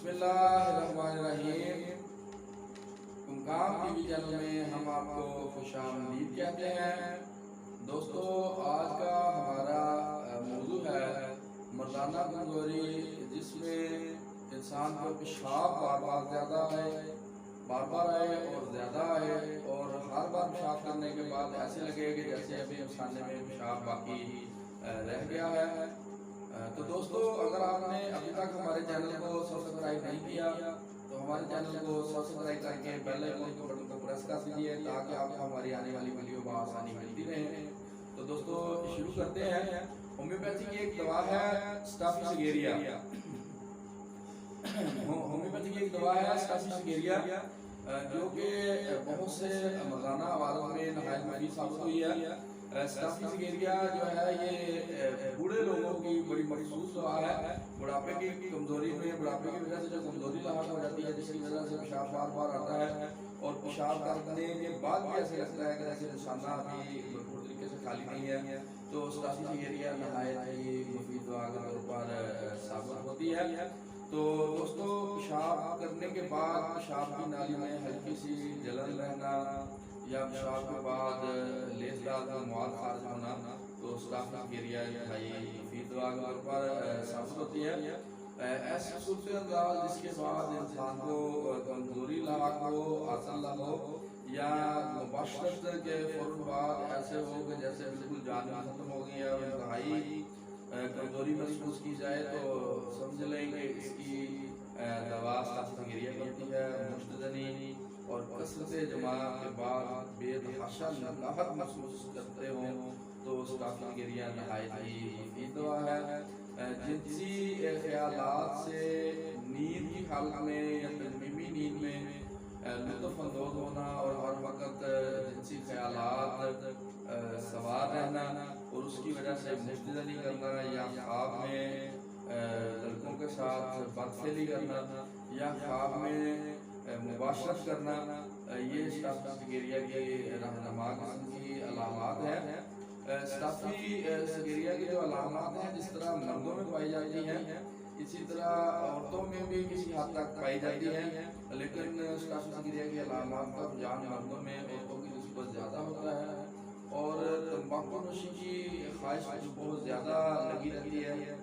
بسم اللہ الرحمن الرحیم۔ کام ٹی وی چینل میں ہم آپ کو خوش آمدید کہتے ہیں۔ دوستو، آج کا ہمارا موضوع ہے مردانہ کمزوری، جس میں انسان کو پیشاب بار بار زیادہ آئے، بار بار آئے اور زیادہ آئے، اور ہر بار پیشاب کرنے کے بعد ایسے لگے کہ جیسے ابھی انسان میں پیشاب باقی رہ گیا ہے۔ تو دوستو، اگر آپ نے ابھی تک ہمارے چینل کو سبسکرائب نہیں کیا تو ہمارے چینل کو سبسکرائب کر کے بیل آئیکن کو بٹن کو پریس کر دیجیے تاکہ آپ کو ہماری آنے والی ویڈیو بآسانی ملتی رہے۔ تو دوستو، شروع کرتے ہیں۔ ہومیوپیتھی کی ایک دوا ہے اسٹافیسیگیریا۔ ہومیوپیتھی کی ایک دوا ہے اسٹافیسیگیریا، جو کہ بہت سے مردانہ عوارض میں نہایت مفید ثابت ہوئی ہے۔ اسٹافیسیگیریا جو ہے یہ بوڑھے لوگوں کی بڑی مخصوص دوا ہے۔ بڑھاپے کی کمزوری میں، بڑھاپے کی وجہ سے جو کمزوری لاحق ہو جاتی ہے، جس کی وجہ سے پیشاب بار بار آتا ہے اور پیشاب کرنے کے بعد بھی ایسے لگتا ہے کہ جیسے نشانہ ابھی بھرپور طریقے سے خالی نہیں ہے، تو اسٹافیسیگیریا نہایت ہی مفید دوا کے طور پر ثابت ہوتی ہے۔ تو دوستو، پیشاب کرنے کے بعد پیشاب کی نالی میں ہلکی سی جلن رہنا یا پیشاب کے بعد لیسدار مواد خارج ہونا، تو اسٹافیسیگیریا انتہائی مفید دوا کے طور پر ثابت ہوتی ہے۔ ایسی صورتحال جس کے بعد انسان کو کمزوری لاحق ہو، عاصل ہو، یا مباشرت کے فوراً بعد ایسے ہو کہ جیسے بالکل جان ختم ہو گئی ہے اور انتہائی کمزوری محسوس کی جائے، تو سمجھ لیں کہ اس کی دوا اسٹافیسیگیریا کرتی ہے۔ مشت زنی اور کثرت جماع کے بعد بے تحاشا نقاہت محسوس کرتے ہوں تو اسٹافیسیگیریا نہایت ہی مفید دوا ہے۔ جنسی خیالات سے نیند کی حالت میں یا تنمیمی نیند میں لطف اندوز ہونا اور ہر وقت جنسی خیالات سوار رہنا اور اس کی وجہ سے مشت زنی کرنا یا خواب میں لڑکوں کے ساتھ بدفعلی کرنا یا خواب میں مباشرت کرنا، یہ اسٹافیسیگیریا کی رہنما قسم کی علامات ہیں۔ اسٹافیسیگیریا کی جو علامات ہیں جس طرح مردوں میں پائی جاتی ہیں، اسی طرح عورتوں میں بھی کسی حد تک پائی جاتی ہیں، لیکن اسٹافیسیگیریا کی علامات کا رجحان مردوں میں عورتوں کی نسبت زیادہ ہوتا ہے، اور تمباکو نوشی کی خواہش بہت زیادہ لگی رہتی ہے،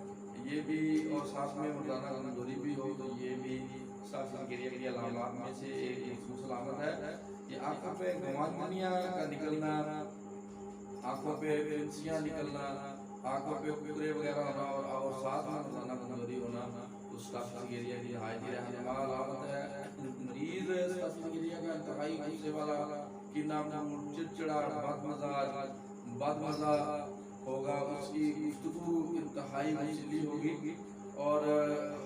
یہ بھی، اور ساتھ میں مردانہ کمزوری بھی ہو تو یہ بھی اسٹافیسیگیریا کی علامات میں سے ایک مخصوص علامت ہے۔ یہ آنکھوں پہ گوانجنیا کا نکلنا، آنکھوں پہ پھنسیاں نکلنا، آنکھوں پہ ککرے وغیرہ ہونا اور ساتھ میں مردانہ کمزوری ہونا، اس اسٹافیسیگیریا کی نہایت ہی رہنما علامت ہے۔ مریض اسٹافیسیگیریا کا انتہائی غصے والا، کینہ مور، چڑچڑا، بد مزہ ہوگا، اس کی گفتگو انتہائی غصیلی ہوگی، اور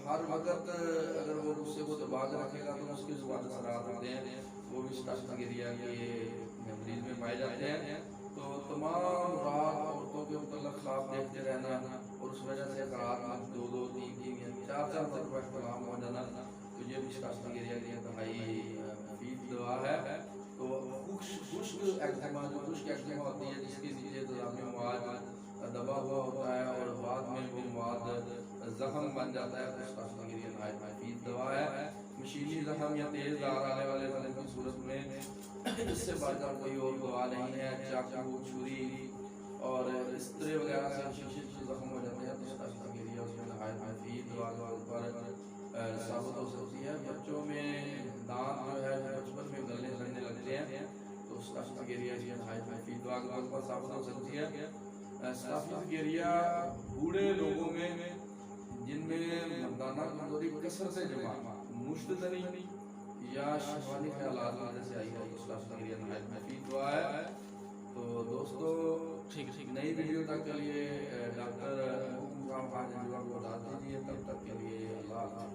ہر وقت اگر وہ غصے کو دبا کے رکھے گا تو اس کے زبان اثرات ہوتے ہیں، وہ بھی اسٹافیسیگیریا کے مریض میں پائے جاتے ہیں۔ تو تمام رات عورتوں کے متعلق خواب دیکھتے رہنا اور اس وجہ سے رات میں دو دو تین تین یا چار چار مرتبہ احتلام ہو جانا، تو یہ بھی اسٹافیسیگیریا کی انتہائی مفید دوا ہے۔ تو خشک ایگزیما، جو خشک ایگزیما ہوتی ہے جس کے نیچے انتظامی مواد دبا ہوا ہوتا ہے اور بعد میں وہ مواد زخم بن جاتا ہے، تو اسٹافیسیگیریا نہایت مفید دوا ہے۔ مشیلی زخم یا تیز دھار آنے والے زخم کی صورت میں اس سے بڑھ کر کوئی اور دوا نہیں ہے۔ چاقو، چھری اور استرے وغیرہ سے شیشے کے زخم ہو جاتے ہیں تو اسٹافیسیگیریا اس میں نہایت مفید دوا کے طور پر ثابت ہو سکتی ہے۔ بچوں میں دانت جو ہے بچپن میں گلنے سڑنے لگتے ہیں تو اسٹافیسیگیریا کی نہایت مفید دوا کے طور پر ثابت ہو سکتی ہے۔ اسٹافیسیگیریا بوڑھے لوگوں میں جن میں مردانہ کمزوری کثرت جماع، مشت زنی یا شہوانی خیالات کی وجہ سے آئی ہو تو اسٹافیسیگیریا نہایت مفید دوا ہے۔ تو دوستو، نئی ویڈیو تک کے لیے ڈاکٹر محکم خان کو بتا دیجیے۔ تب تک کے لیے اللہ حافظ۔